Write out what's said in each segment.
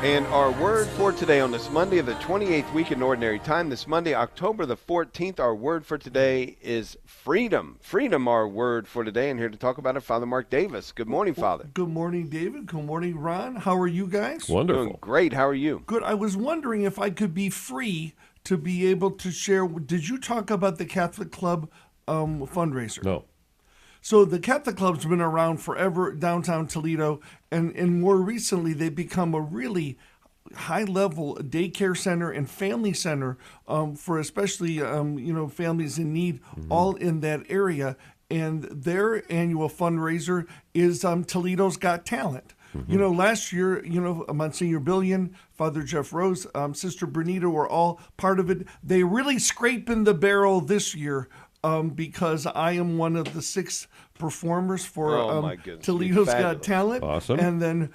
And our word for today on this Monday of the 28th week in Ordinary Time, this Monday, October the 14th, our word for today is freedom. Freedom, our word for today. And here to talk about it, Father Mark Davis. Good morning, Father. Good morning, David. Good morning, Ron. How are you guys? Wonderful. Doing great. How are you? Good. I was wondering if I could be free to be able to share. Did you talk about the Catholic Club fundraiser? No. So the Catholic Club's been around forever, downtown Toledo, and more recently they've become a really high-level daycare center and family center for especially families in need, all in that area. And their annual fundraiser is Toledo's Got Talent. Last year, Monsignor Billion, Father Jeff Rose, Sister Bernita were all part of it. They really scraping the barrel this year because I am one of the 6 performers for Toledo's Got Talent. Awesome. And then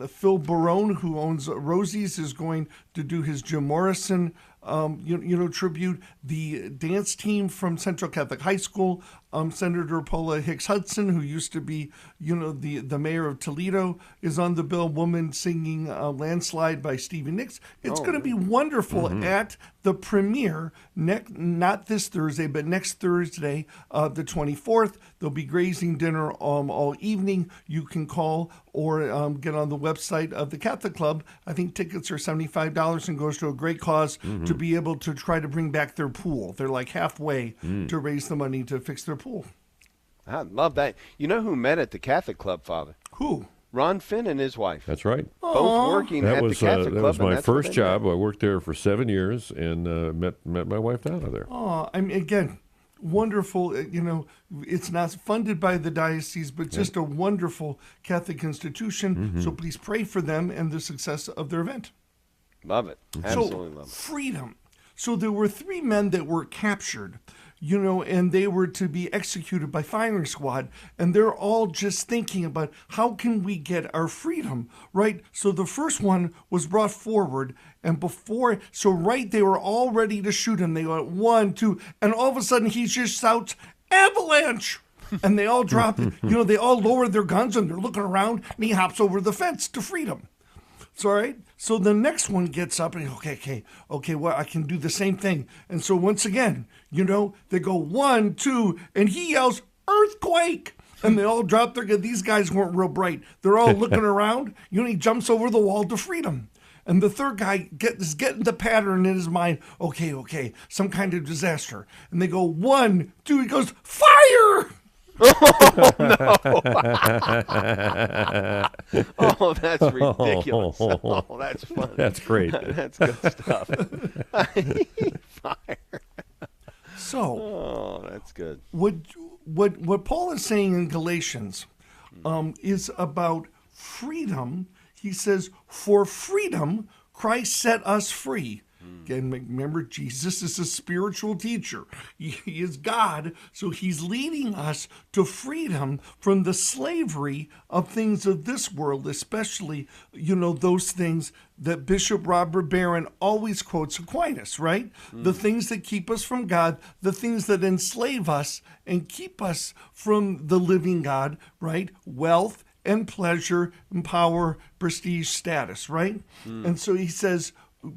Phil Barone, who owns Rosie's, is going to do his Jim Morrison tribute. The dance team from Central Catholic High School, Senator Paula Hicks Hudson, who used to be, the mayor of Toledo, is on the bill. Woman singing Landslide by Stevie Nicks. It's going to be wonderful at the premiere, not this Thursday, but next Thursday, the 24th. There'll be grazing dinner all evening. You can call or get on the website of the Catholic Club. I think tickets are $75 and goes to a great cause to be able to try to bring back their pool. They're like halfway to raise the money to fix their pool. I love that. You know who met at the Catholic Club, Father? Who? Ron Finn and his wife. That's right. Both working at the Catholic Club. That was my first job. I worked there for 7 years and met my wife down there. Oh, I mean, again, wonderful. It's not funded by the diocese, but just a wonderful Catholic institution. So please pray for them and the success of their event. Love it. Absolutely love it. Freedom. So there were 3 men that were captured, and they were to be executed by firing squad. And they're all just thinking about how can we get our freedom, right? So the first one was brought forward, and they were all ready to shoot him. They went 1, 2, and all of a sudden he just shouts, "Avalanche!" And they all drop it. They all lower their guns and they're looking around, and he hops over the fence to freedom. So, all right. So the next one gets up and okay, well, I can do the same thing. And so once again, they go 1, 2, and he yells, "Earthquake!" And they all drop their guns. These guys weren't real bright. They're all looking around. He jumps over the wall to freedom. And the third guy is getting the pattern in his mind. Okay, some kind of disaster. And they go 1, 2, he goes, "Fire!" Oh, no. Oh, that's ridiculous. Oh, that's funny. That's great. That's good stuff. Fire. So, that's good. What Paul is saying in Galatians is about freedom. He says, "For freedom, Christ set us free." Again, remember, Jesus is a spiritual teacher. He is God, so he's leading us to freedom from the slavery of things of this world, especially, those things that Bishop Robert Barron always quotes Aquinas, right? The things that keep us from God, the things that enslave us and keep us from the living God, right? Wealth and pleasure and power, prestige, status, right? And so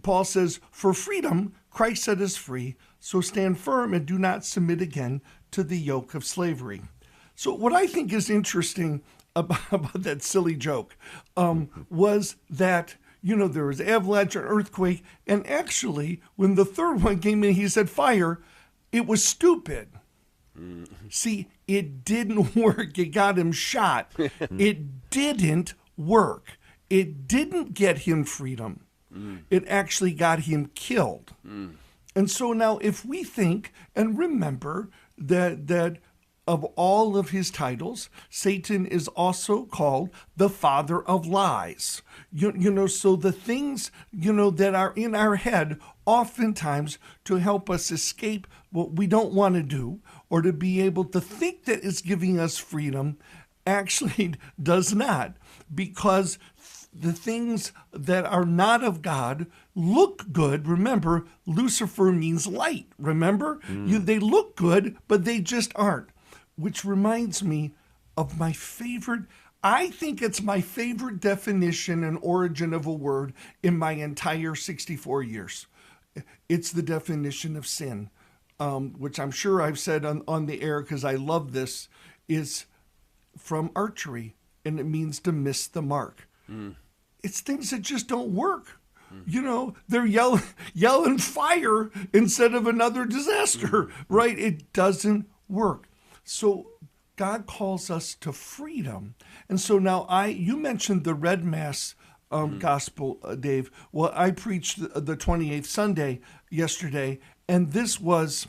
Paul says, "For freedom, Christ set us free, so stand firm and do not submit again to the yoke of slavery." So what I think is interesting about that silly joke was that, there was avalanche and earthquake, and actually, when the third one came in, he said fire, it was stupid. See, it didn't work. It got him shot. It didn't work. It didn't get him freedom. It actually got him killed. And so now if we think and remember that of all of his titles, Satan is also called the father of lies. So the things, that are in our head oftentimes to help us escape what we don't want to do or to be able to think that it's giving us freedom actually does not, because the things that are not of God look good. Remember, Lucifer means light. Remember? They look good, but they just aren't. Which reminds me of my favorite. I think it's my favorite definition and origin of a word in my entire 64 years. It's the definition of sin, which I'm sure I've said on the air because I love this, is from archery, and it means to miss the mark. It's things that just don't work. You know, they're yelling fire instead of another disaster, right? It doesn't work. So God calls us to freedom. And so now you mentioned the Red Mass gospel, Dave. Well, I preached the 28th Sunday yesterday, and this was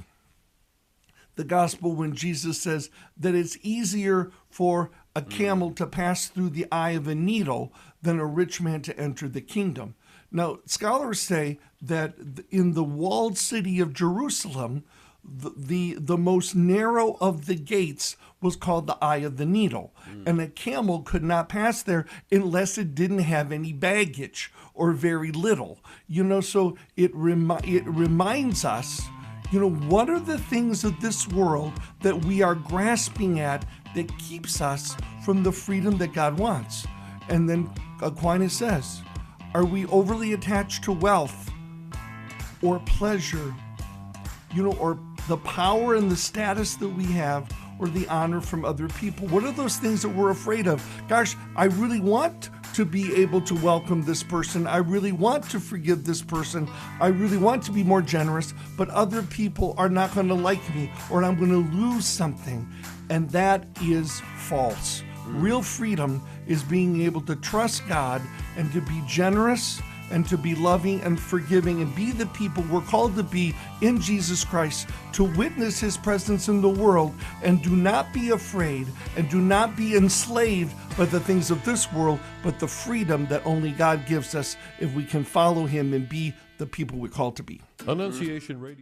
the gospel when Jesus says that it's easier for a camel to pass through the eye of a needle than a rich man to enter the kingdom. Now, scholars say that in the walled city of Jerusalem, the most narrow of the gates was called the eye of the needle, and a camel could not pass there unless it didn't have any baggage or very little. You know, so it reminds us, you know, what are the things of this world that we are grasping at that keeps us from the freedom that God wants? And then Aquinas says, are we overly attached to wealth or pleasure, you know, or the power and the status that we have, or the honor from other people? What are those things that we're afraid of? Gosh, I really want to be able to welcome this person. I really want to forgive this person. I really want to be more generous, but other people are not going to like me, or I'm going to lose something. And that is false. Real freedom is being able to trust God and to be generous and to be loving and forgiving and be the people we're called to be in Jesus Christ, to witness his presence in the world, and do not be afraid and do not be enslaved by the things of this world, but the freedom that only God gives us if we can follow him and be the people we're called to be. Annunciation Radio.